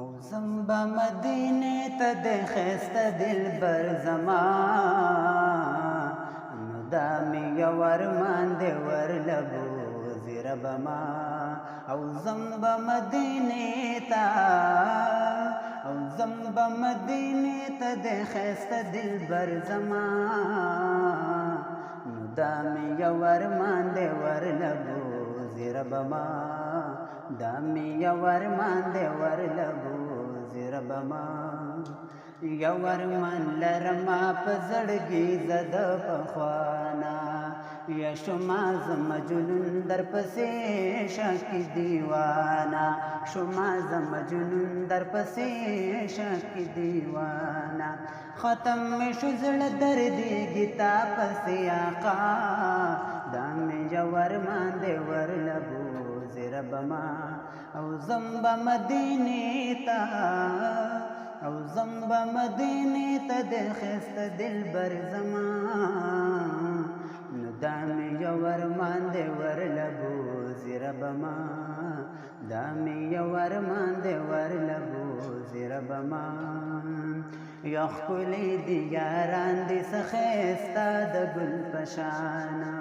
او زمبا مدینه ته د ښایسته دلبر زما نو دا مې یو ارمان دی ورلبو زیربما او زمبا مدینه ته او زمبا مدینه ته د ښایسته دلبر زما نو دا مې یو ارمان دی ورلبو زیربما دا مې یو ارمان دی ورلبو زیربما یو ارمان لرما په زړګي زه د پخوانا یا شما زما جنون در پسې شاکي دیوانا شما زما جنون در پسې شاکي دیوانا ختم مې شو زړه دردېږي تا پسې آقا دا مې یو ارمان دی ورلبو زیربما او زمبا مدینه ته او زمبا مدینه ته د ښایسته دلبر زما نو دا مې یو ارمان دی ورلبو زیربما دا مې یو ارمان دی ورلبو زیربما یا ښکلي دي یاران دي څه ښایسته د ګل په شانه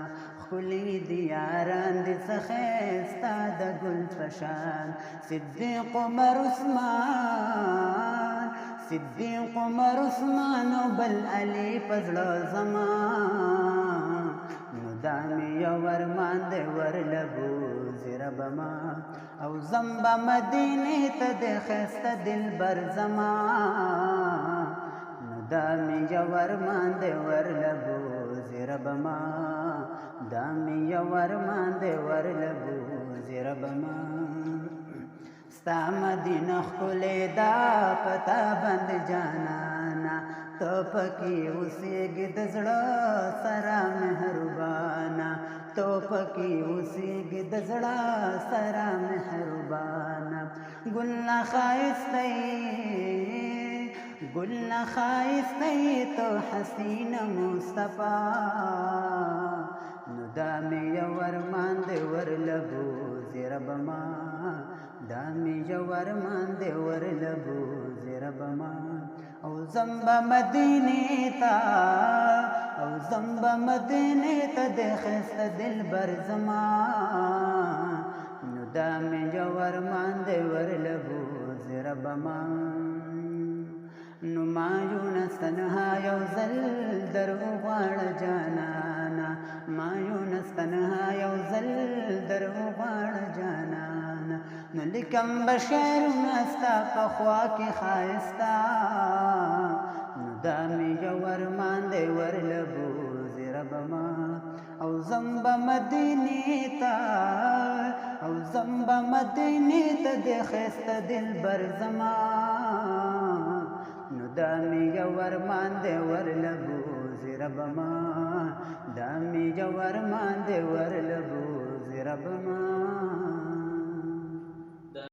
ښکلي دي یاران دي څه ښایسته د ګل په شان صدیق عمر عثمان صدیق عمر عثمان او بل علي په زړه زما نو دا مې یو ارمان دی ورلبو زیربما او زمبا مدینې ته د ښایسته دلبر زما نو دا مې یو ارمان دی ورلبو زیربما دا مې یو ارمان دی ورلبو زیربما ستا مدینه ښکلې ده پتا باندې جانانا ته پکې اوسېږې د زړه سره مهربانا ته پکې اوسېږې د زړه سره مهربانا ګل نه ښایسته گل نہ خائستے تو حسین مصطفیٰ نو دا می یو ارمان دی ورلبو زیربما دا می یو ارمان دی ورلبو زیربما او زمبا مدینه تا او زمبا مدینه تا د ښایسته دلبر زما نو دا می یو ارمان دی ورلبو زیربما نو مایونس تنها یو ځل در وغواړه جانانا مایونس تنها یو ځل در وغواړه جانانا نو لیکم به شعرونه ستا په خوا کې ښایسته نو دا مې یو ارمان دی ورلبو زیربما او زمبا مدینې ته او زمبا مدینې ته د ښایسته دلبر زما نو دا مې یو ارمان دی ورلبو زیربما دا مې یو ارمان دی ورلبو زیربما